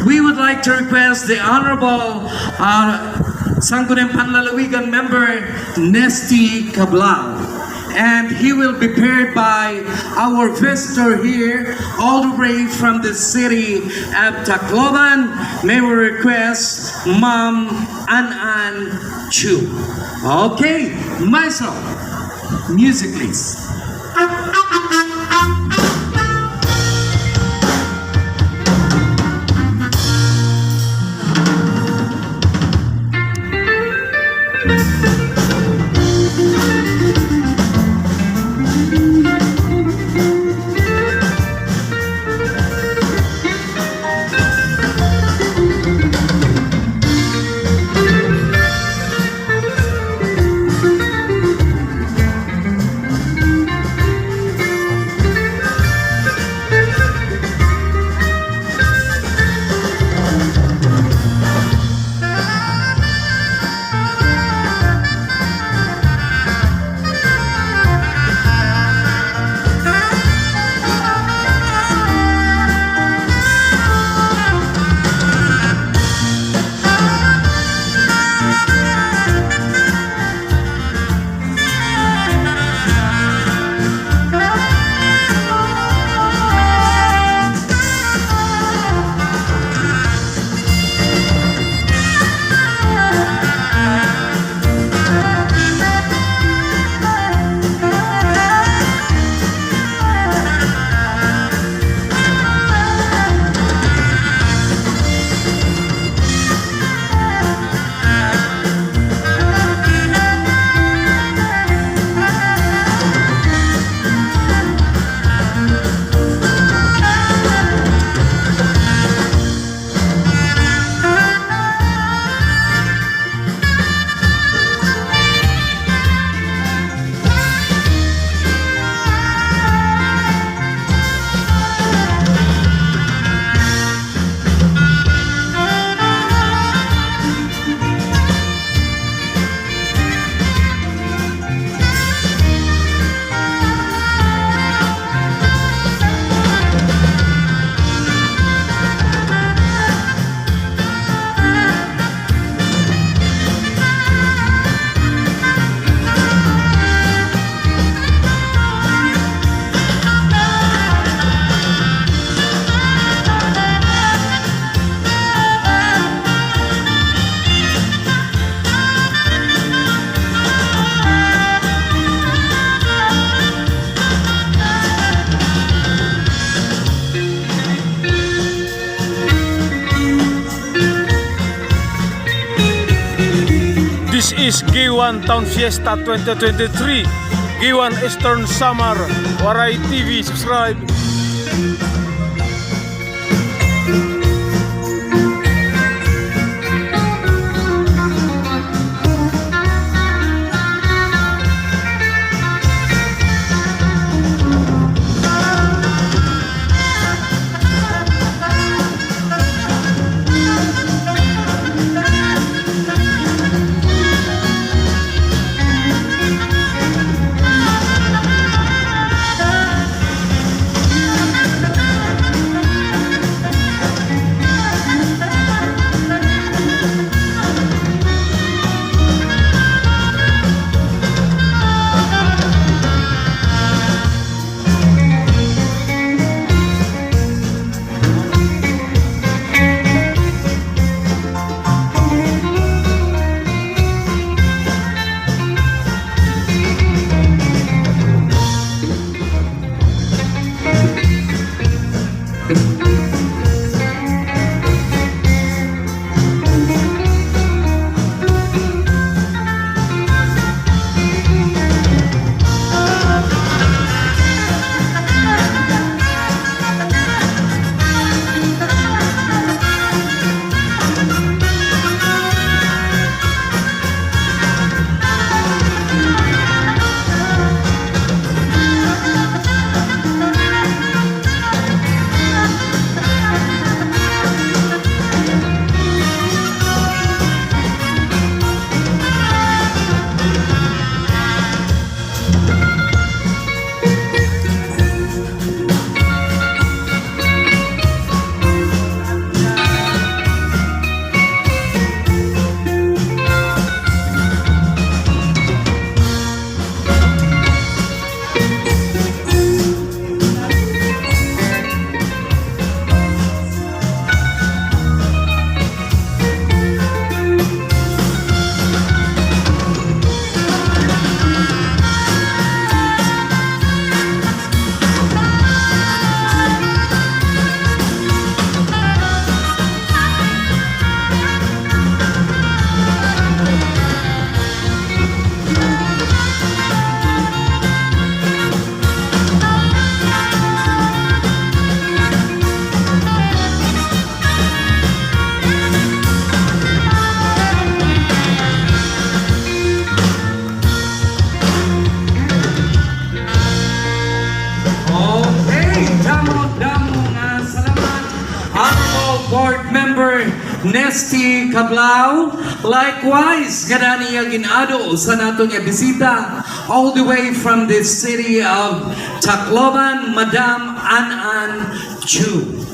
we would like to request the Honorable Sangguniang Panlalawigan member, Nesty Cablao. And he will be paired by our visitor here, all the way from the city of Tacloban. May we request Ma'am An Chu. Okay, Maestro, music please. This is Giwan Town Fiesta 2023. Giwan Eastern Summer. Waray TV, subscribe. Member Nesty Cablao. Likewise, ganani niya ginado sa nato niya bisita all the way from the city of Tacloban, Madam An Chu.